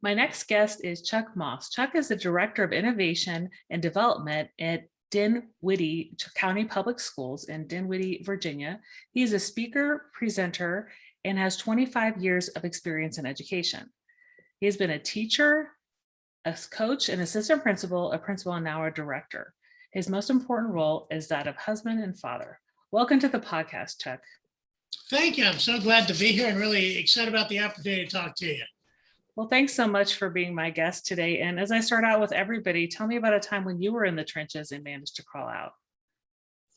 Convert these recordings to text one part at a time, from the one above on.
My next guest is Chuck Moss. Chuck is the Director of Innovation and Development at Dinwiddie County Public Schools in Dinwiddie, Virginia. He is a speaker, presenter, and has 25 years of experience in education. He has been a teacher, a coach, an assistant principal, a principal, and now a director. His most important role is that of husband and father. Welcome to the podcast, Chuck. Thank you. I'm so glad to be here and really excited about the opportunity to talk to you. Well, thanks so much for being my guest today. And as I start out with everybody, tell me about a time when you were in the trenches and managed to crawl out.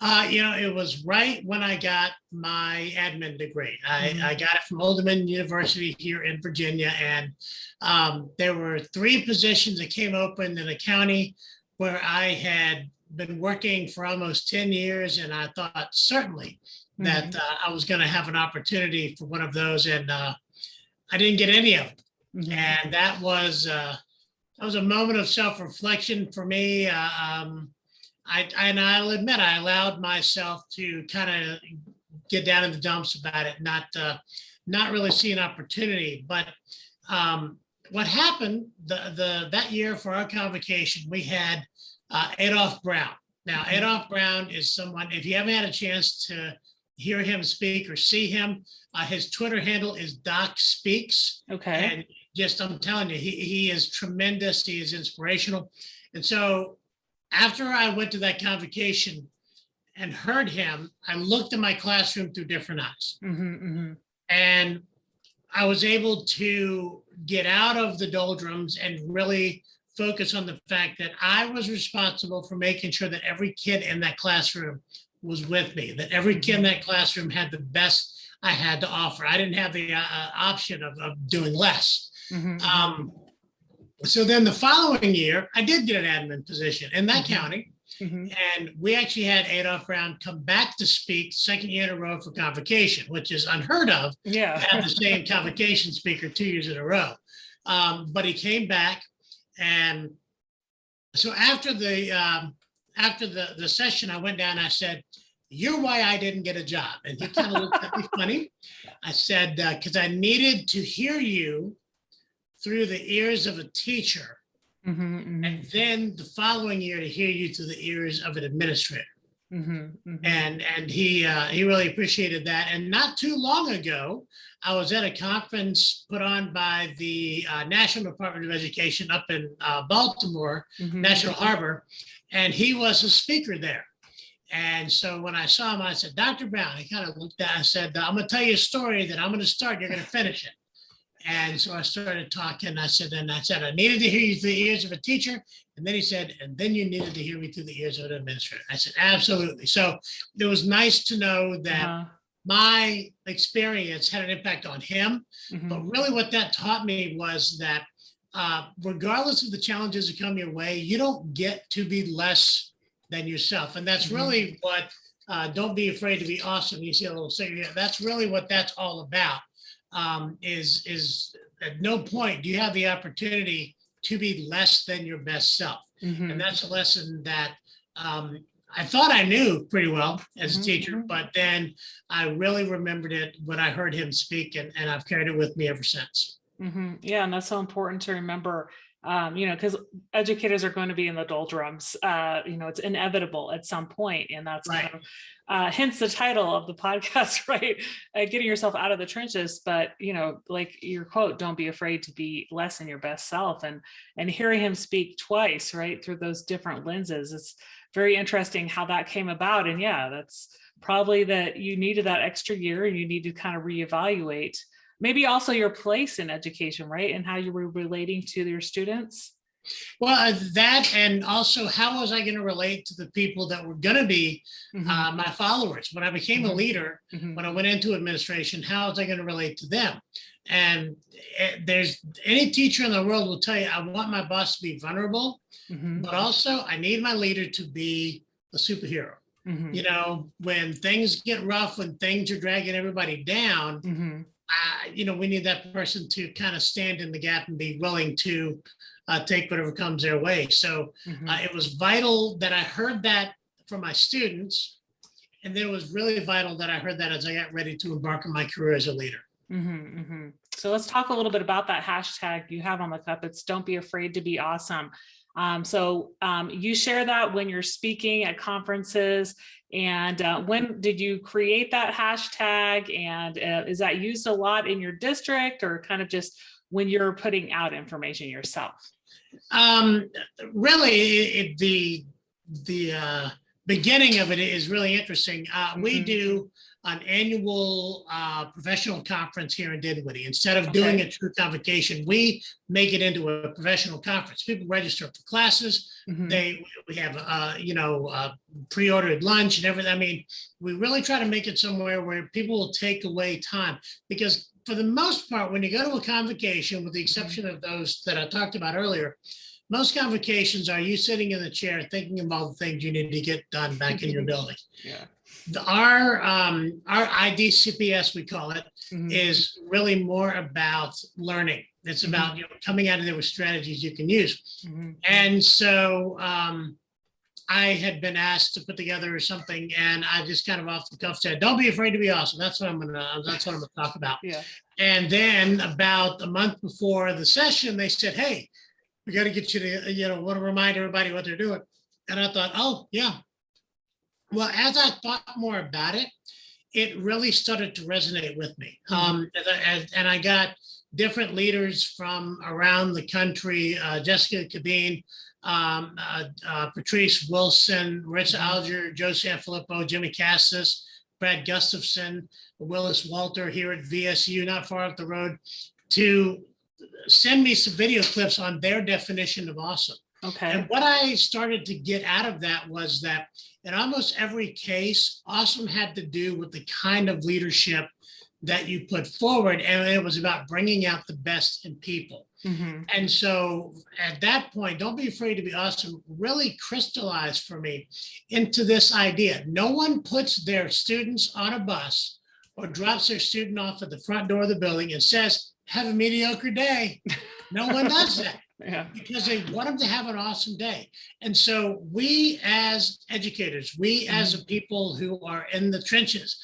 It was right when I got my admin degree. I got it from Old Dominion University here in Virginia. And there were 3 positions that came open in a county where I had been working for almost 10 years. And I thought certainly that I was going to have an opportunity for one of those. And I didn't get any of them. And that was a moment of self-reflection for me. I'll admit I allowed myself to kind of get down in the dumps about it, not really see an opportunity. But what happened that year for our convocation, we had Adolph Brown. Now, Adolph Brown is someone, if you haven't had a chance to hear him speak or see him, his Twitter handle is Doc Speaks. Okay. And I'm telling you, he is tremendous. He is inspirational. And so after I went to that convocation and heard him, I looked at my classroom through different eyes. And I was able to get out of the doldrums and really focus on the fact that I was responsible for making sure that every kid in that classroom was with me, that every kid in that classroom had the best I had to offer. I didn't have the option of doing less. So then the following year, I did get an admin position in that county. And we actually had Adolph Brown come back to speak second year in a row for convocation, which is unheard of. Yeah. To have the same convocation speaker 2 years in a row. But he came back. And so after the session, I went down and I said, "You're why I didn't get a job." And he kind of looked at me funny. I said, because I needed to hear you through the ears of a teacher, and then the following year to hear you through the ears of an administrator. And he really appreciated that. And not too long ago, I was at a conference put on by the National Department of Education up in Baltimore, National Harbor, and he was a speaker there. And so when I saw him, I said, "Dr. Brown," he kind of looked at, I said, "I'm going to tell you a story that I'm going to start, you're going to finish it." And so I started talking. I said, I needed to hear you through the ears of a teacher. And then he said, "And then you needed to hear me through the ears of an administrator." I said, "Absolutely." So it was nice to know that my experience had an impact on him. But really what that taught me was that regardless of the challenges that come your way, you don't get to be less than yourself. And that's really what, don't be afraid to be awesome. You see a little sticker. That's really what that's all about. Is at no point do you have the opportunity to be less than your best self. And that's a lesson that I thought I knew pretty well as a teacher, but then I really remembered it when I heard him speak, and I've carried it with me ever since. Yeah, and that's so important to remember, because educators are going to be in the doldrums. It's inevitable at some point, and that's right. Kind of, hence the title of the podcast, right? Getting yourself out of the trenches. But like your quote, "Don't be afraid to be less than your best self." And hearing him speak twice, right, through those different lenses, it's very interesting how that came about. And yeah, that's probably that you needed that extra year, and you need to kind of reevaluate. Maybe also your place in education, right? And how you were relating to your students. Well, that, and also how was I going to relate to the people that were going to be my followers? When I became a leader, when I went into administration, how was I going to relate to them? And there's any teacher in the world will tell you, I want my boss to be vulnerable, but also I need my leader to be a superhero. When things get rough, when things are dragging everybody down, we need that person to kind of stand in the gap and be willing to take whatever comes their way. So it was vital that I heard that from my students. And then it was really vital that I heard that as I got ready to embark on my career as a leader. So let's talk a little bit about that hashtag you have on the cup. It's "Don't be afraid to be awesome." You share that when you're speaking at conferences. And when did you create that hashtag? And is that used a lot in your district, or kind of just when you're putting out information yourself? Really, the beginning of it is really interesting. We do an annual professional conference here in Dinwiddie. Instead of doing a true convocation, we make it into a professional conference. People register for classes. We have pre-ordered lunch and everything. I mean, we really try to make it somewhere where people will take away time, because for the most part, when you go to a convocation, with the exception of those that I talked about earlier, most convocations are you sitting in the chair thinking of all the things you need to get done back in your building. Yeah. Our IDCPS, we call it, is really more about learning. It's about coming out of there with strategies you can use. And so I had been asked to put together something, and I just kind of off the cuff said, "Don't be afraid to be awesome." That's what I'm gonna talk about. Yeah. And then about a month before the session, they said, "Hey, we got to get you to, want to remind everybody what they're doing." And I thought, oh yeah. Well, as I thought more about it, it really started to resonate with me. And I got different leaders from around the country, Jessica Cabine, Patrice Wilson, Rich Alger, Joe Sanfilippo, Jimmy Cassis, Brad Gustafson, Willis Walter here at VSU, not far up the road, to send me some video clips on their definition of awesome. Okay. And what I started to get out of that was that in almost every case, awesome had to do with the kind of leadership that you put forward. And it was about bringing out the best in people. And so at that point, "Don't be afraid to be awesome" really crystallized for me into this idea. No one puts their students on a bus or drops their student off at the front door of the building and says, "Have a mediocre day." No one does that. Because they want them to have an awesome day. And so we as educators, we as the people who are in the trenches,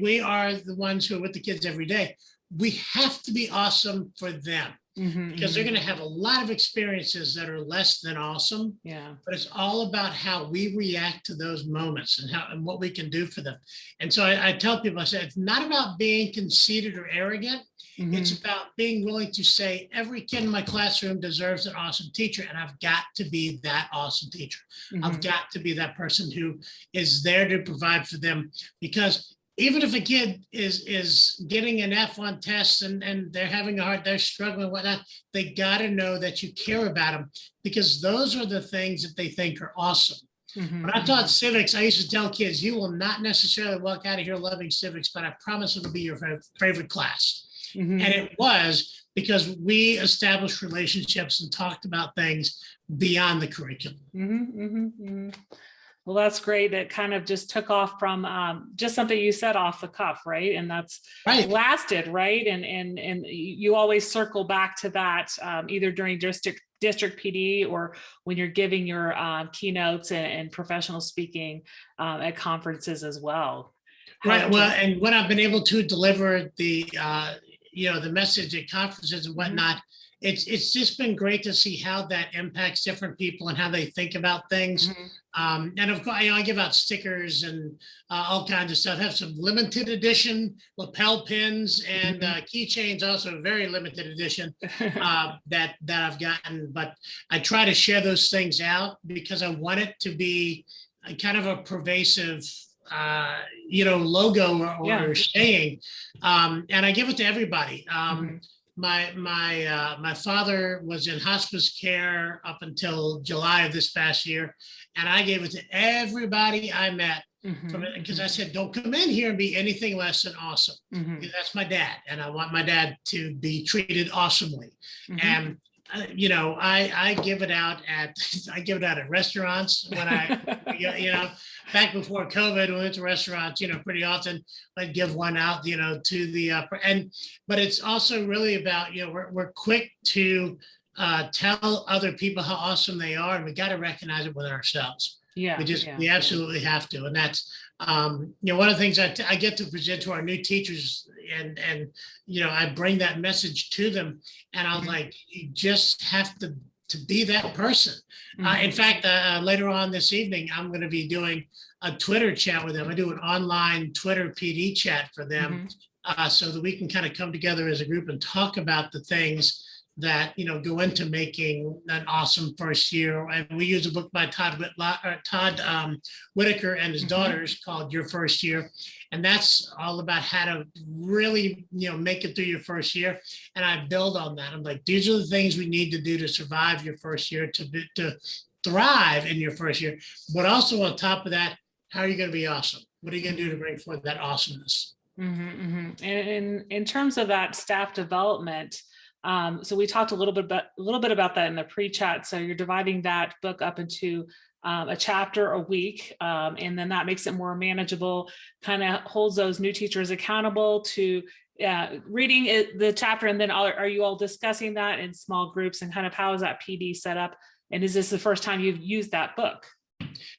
we are the ones who are with the kids every day. We have to be awesome for them. Because they're going to have a lot of experiences that are less than awesome. Yeah. But it's all about how we react to those moments and what we can do for them. And so I tell people, I said, it's not about being conceited or arrogant. It's about being willing to say, every kid in my classroom deserves an awesome teacher, and I've got to be that awesome teacher. I've got to be that person who is there to provide for them, because even if a kid is getting an F on tests and they're having a hard, they're struggling, whatnot, they got to know that you care about them, because those are the things that they think are awesome. When I taught civics, I used to tell kids, you will not necessarily walk out of here loving civics, but I promise it'll be your favorite class. And it was, because we established relationships and talked about things beyond the curriculum. Well, that's great. It kind of just took off from just something you said off the cuff, right? And that's lasted, right? And you always circle back to that, either during district PD or when you're giving your keynotes and professional speaking at conferences as well. Right. Well, and when I've been able to deliver the message at conferences and whatnot, it's just been great to see how that impacts different people and how they think about things. And of course, I give out stickers and all kinds of stuff. I have some limited edition lapel pins and keychains, also very limited edition that I've gotten. But I try to share those things out because I want it to be a kind of a pervasive logo or saying, and I give it to everybody. My father was in hospice care up until July of this past year, and I gave it to everybody I met, because I said, don't come in here and be anything less than awesome. Because that's my dad, and I want my dad to be treated awesomely. And I give it out at restaurants when I back before COVID, we went to restaurants, pretty often. I'd give one out, to the but it's also really about, we're quick to tell other people how awesome they are, and we got to recognize it with ourselves. Yeah. We absolutely have to. And that's, one of the things I get to present to our new teachers, and, I bring that message to them, and I was like, you just have to be that person. In fact, later on this evening, I'm going to be doing a Twitter chat with them. I do an online Twitter PD chat for them, so that we can kind of come together as a group and talk about the things that go into making an awesome first year. And we use a book by Todd Whitaker and his daughters called Your First Year, and that's all about how to really make it through your first year. And I build on that. I'm like, these are the things we need to do to survive your first year, to thrive in your first year. But also on top of that, how are you going to be awesome? What are you going to do to bring forth that awesomeness? And in terms of that staff development, so we talked a little bit about that in the pre-chat. So you're dividing that book up into a chapter a week, and then that makes it more manageable, kind of holds those new teachers accountable to reading the chapter. And then are you all discussing that in small groups, and kind of how is that PD set up? And is this the first time you've used that book?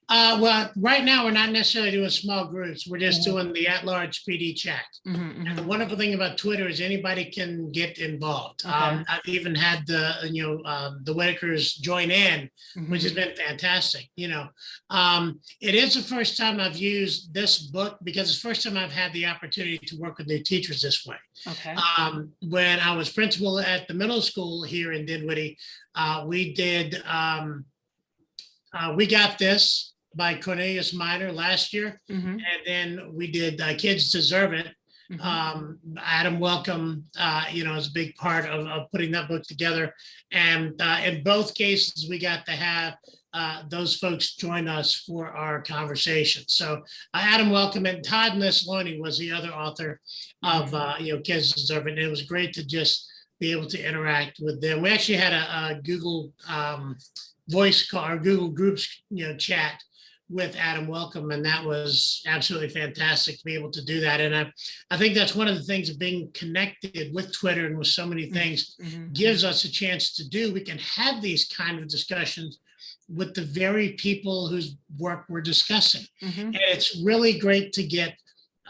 Well, right now we're not necessarily doing small groups. We're just doing the at-large PD chat. And the wonderful thing about Twitter is anybody can get involved. I've even had the Whitakers join in, which has been fantastic. It is the first time I've used this book, because it's the first time I've had the opportunity to work with new teachers this way. When I was principal at the middle school here in Dinwiddie, we did. We got this by Cornelius Minor last year, and then we did Kids Deserve It. Adam Welcome, is a big part of putting that book together. And in both cases, we got to have those folks join us for our conversation. So Adam Welcome and Todd Nessaloni was the other author of Kids Deserve It. And it was great to just be able to interact with them. We actually had a Google voice call, or Google Groups chat with Adam Welcome, and that was absolutely fantastic to be able to do that. And I think that's one of the things of being connected with Twitter and with so many things gives us a chance to do. We can have these kind of discussions with the very people whose work we're discussing. And it's really great to get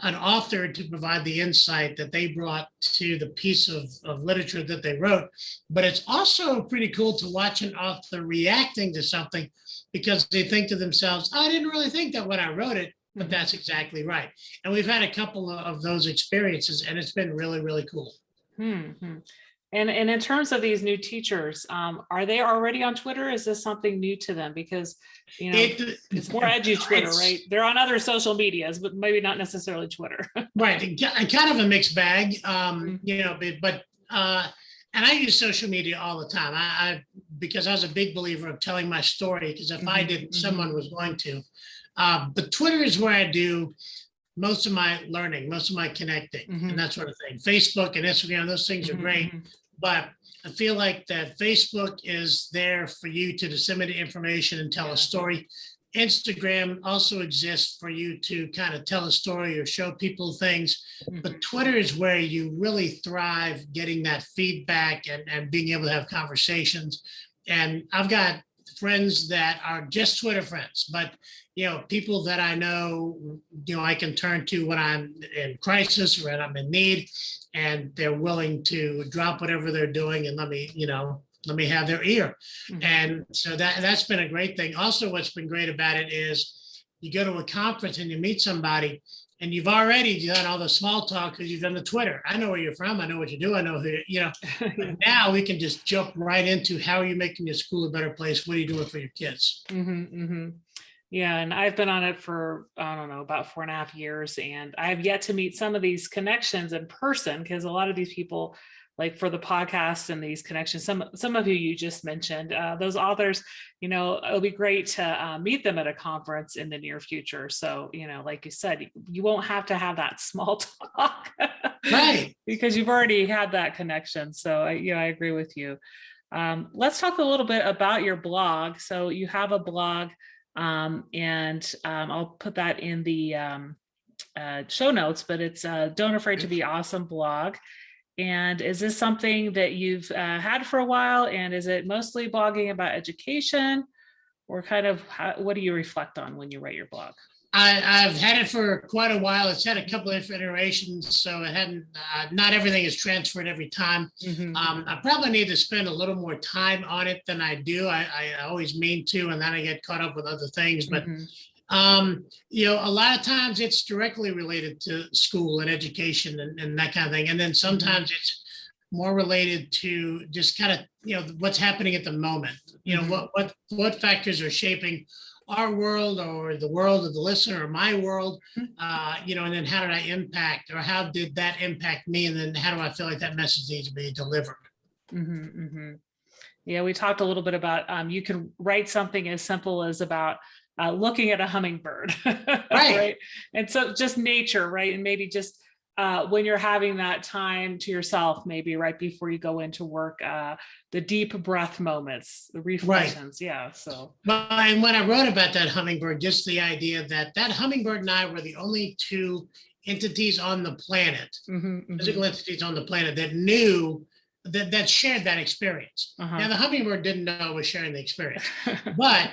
an author to provide the insight that they brought to the piece of literature that they wrote. But it's also pretty cool to watch an author reacting to something, because they think to themselves, I didn't really think that when I wrote it, but that's exactly right. And we've had a couple of those experiences, and it's been really, really cool. And in terms of these new teachers, are they already on Twitter? Is this something new to them? Because, it's more edgy Twitter, right? They're on other social medias, but maybe not necessarily Twitter. Right. And kind of a mixed bag, but and I use social media all the time. Because I was a big believer of telling my story, because if I didn't, someone was going to. But Twitter is where I do most of my learning, most of my connecting, and that sort of thing. Facebook and Instagram, those things are great. But I feel like that Facebook is there for you to disseminate information and tell a story. Instagram also exists for you to kind of tell a story or show people things. But Twitter is where you really thrive, getting that feedback and being able to have conversations. And I've got friends that are just Twitter friends, but people that I know, I can turn to when I'm in crisis or when I'm in need, and they're willing to drop whatever they're doing and let me have their ear. And so that's been a great thing. Also, what's been great about it is you go to a conference and you meet somebody, and you've already done all the small talk because you've done the Twitter. I know where you're from. I know what you do. I know who, but now we can just jump right into how are you making your school a better place? What are you doing for your kids? Yeah, and I've been on it for, I don't know, about 4.5 years, and I've yet to meet some of these connections in person, because a lot of these people, like for the podcast and these connections, some of you just mentioned, those authors, it'll be great to meet them at a conference in the near future. So, like you said, you won't have to have that small talk, right? Because you've already had that connection. So, I agree with you. Let's talk a little bit about your blog. So you have a blog. And I'll put that in the show notes, but it's Don't Afraid to Be Awesome blog. And is this something that you've had for a while? And is it mostly blogging about education, or kind of what do you reflect on when you write your blog? I've had it for quite a while. It's had a couple of different iterations, so it hadn't. Not everything is transferred every time. Mhm. I probably need to spend a little more time on it than I do. I always mean to, and then I get caught up with other things. But Mhm. a lot of times it's directly related to school and education and that kind of thing, and then sometimes it's more related to just kind of what's happening at the moment. What factors are shaping our world or the world of the listener or my world, and then how did I impact or how did that impact me? And then how do I feel like that message needs to be delivered? Mhm. Mhm. Yeah, we talked a little bit about you can write something as simple as about looking at a hummingbird, Right. right? And so just nature, right? And maybe just when you're having that time to yourself, maybe right before you go into work, the deep breath moments, the reflections. Yeah. So. Well, and when I wrote about that hummingbird, just the idea that that hummingbird and I were the only two entities on the planet, physical entities on the planet that knew that shared that experience. Now the hummingbird didn't know it was sharing the experience, but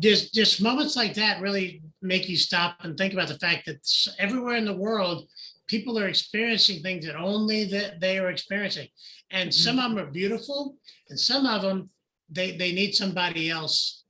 just moments like that really make you stop and think about the fact that everywhere in the world, people are experiencing things that only that they are experiencing, and some of them are beautiful, and some of them they need somebody else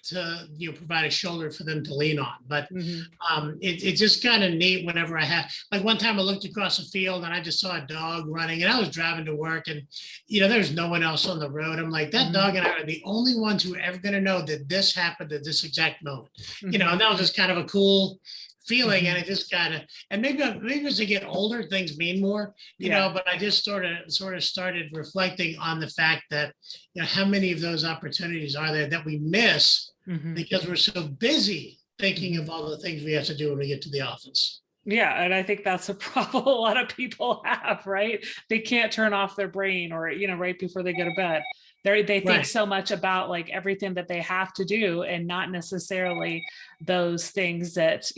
to provide a shoulder for them to lean on. But it's just kind of neat whenever I have, like one time I looked across a field and I just saw a dog running, and I was driving to work, and there's no one else on the road. I'm like, that dog and I are the only ones who are ever going to know that this happened at this exact moment. And that was just kind of a cool feeling, and it just kind of, and maybe as I get older, things mean more, but I just sort of started reflecting on the fact that, how many of those opportunities are there that we miss because we're so busy thinking of all the things we have to do when we get to the office. Yeah, and I think that's a problem a lot of people have, right? They can't turn off their brain, or right before they go to bed. They think so much about like everything that they have to do, and not necessarily those things that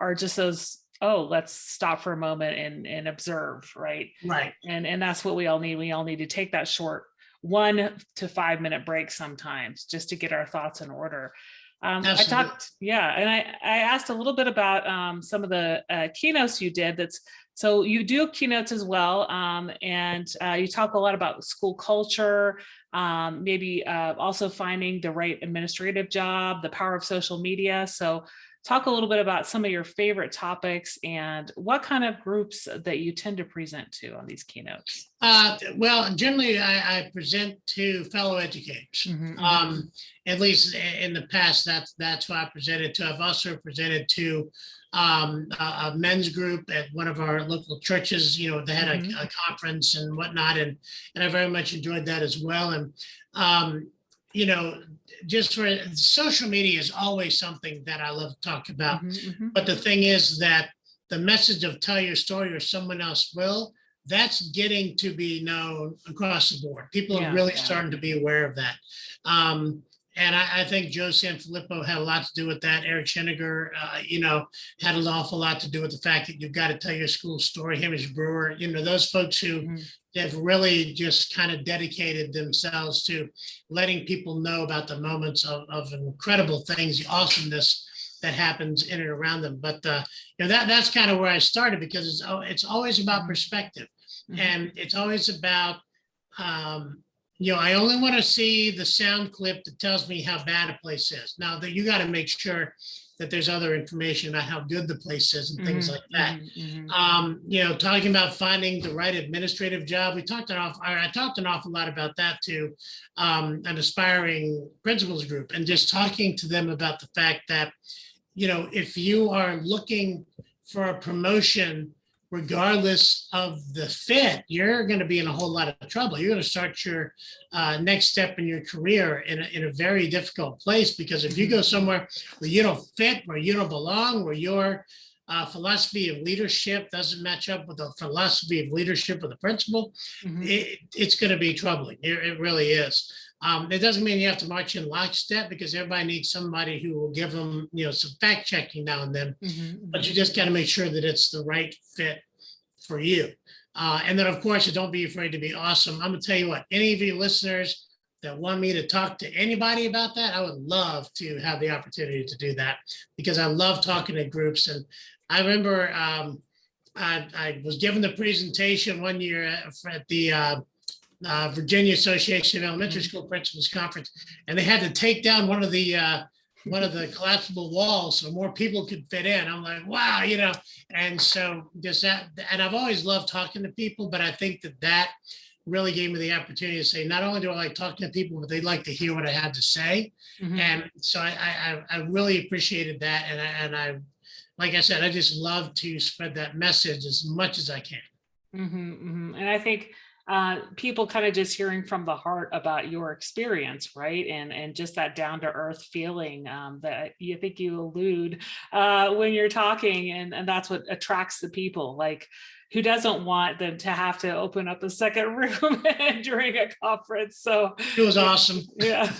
are just those, oh, let's stop for a moment and observe, right? And that's what we all need. We all need to take that short 1 to 5 minute break sometimes, just to get our thoughts in order. And I asked a little bit about some of the keynotes you did. So you do keynotes as well, and you talk a lot about school culture, maybe also finding the right administrative job, the power of social media. So talk a little bit about some of your favorite topics and what kind of groups that you tend to present to on these keynotes. Well, generally I present to fellow educators. At least in the past, that's who I presented to. I've also presented to a men's group at one of our local churches. They had a conference and whatnot, and I very much enjoyed that as well. And just for social media is always something that I love to talk about. But the thing is that the message of tell your story or someone else will, that's getting to be known across the board. People are really starting to be aware of that. And I think Joe Sanfilippo had a lot to do with that. Eric Schenniger, had an awful lot to do with the fact that you've got to tell your school story. Hamish Brewer, those folks who have really just kind of dedicated themselves to letting people know about the moments of incredible things, the awesomeness that happens in and around them. But that's kind of where I started, because it's always about perspective, and it's always about I only want to see the sound clip that tells me how bad a place is. Now that you got to make sure that there's other information about how good the place is and things like that. Talking about finding the right administrative job. I talked an awful lot about that to an aspiring principals group, and just talking to them about the fact that, if you are looking for a promotion, regardless of the fit, you're going to be in a whole lot of trouble. You're going to start your next step in your career in a very difficult place, because if you go somewhere where you don't fit, where you don't belong, where your philosophy of leadership doesn't match up with the philosophy of leadership of the principal, it's going to be troubling. It really is. It doesn't mean you have to march in lockstep, because everybody needs somebody who will give them, some fact checking now and then, but you just got to make sure that it's the right fit for you. And then, of course, don't be afraid to be awesome. I'm gonna tell you what, any of you listeners that want me to talk to anybody about that, I would love to have the opportunity to do that, because I love talking to groups. And I remember I was given the presentation one year at the Virginia Association of Elementary School Principals Conference, and they had to take down one of the collapsible walls so more people could fit in. I'm like, wow, and so just that, and I've always loved talking to people, but I think that really gave me the opportunity to say, not only do I like talking to people, but they like to hear what I had to say. Mhm. And so I really appreciated that. And I, like I said, I just love to spread that message as much as I can. And I think people kind of just hearing from the heart about your experience, right? And just that down to earth feeling that you think you allude when you're talking, and that's what attracts the people. Like, who doesn't want them to have to open up a second room during a conference? So it was awesome. Yeah.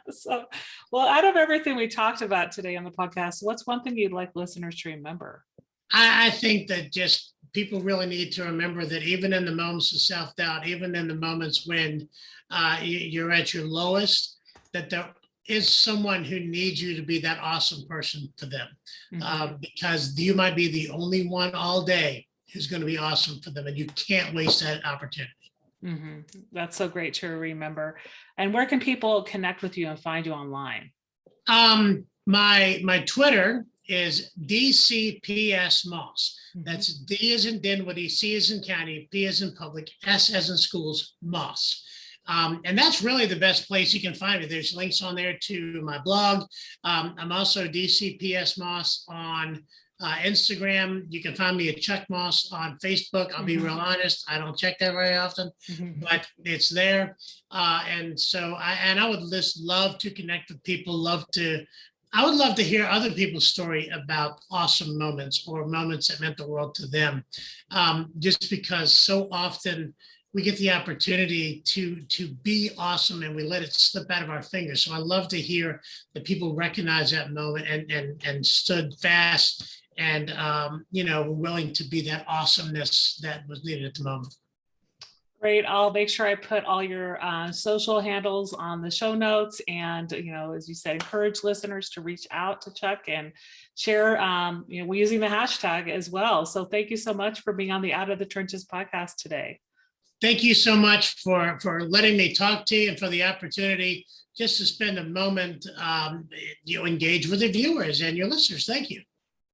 So, well, out of everything we talked about today on the podcast, what's one thing you'd like listeners to remember? I think that just people really need to remember that even in the moments of self-doubt, even in the moments when you're at your lowest, that there is someone who needs you to be that awesome person to them. Because you might be the only one all day who's going to be awesome for them, and you can't waste that opportunity. That's so great to remember. And where can people connect with you and find you online? My Twitter is DCPS Moss. That's D as in Dinwiddie, C as in county, P as in public, S as in schools, Moss. And that's really the best place you can find me. There's links on there to my blog. I'm also DCPS Moss on Instagram. You can find me at Chuck Moss on Facebook. I'll be real honest, I don't check that very often, but it's there. And so I would just love to connect with people, I would love to hear other people's story about awesome moments or moments that meant the world to them. Just because so often we get the opportunity to be awesome and we let it slip out of our fingers. So I love to hear that people recognize that moment and stood fast and were willing to be that awesomeness that was needed at the moment. Great. I'll make sure I put all your social handles on the show notes. And, as you said, encourage listeners to reach out to Chuck and share, we're using the hashtag as well. So thank you so much for being on the Out of the Trenches podcast today. Thank you so much for letting me talk to you and for the opportunity just to spend a moment, engage with the viewers and your listeners. Thank you.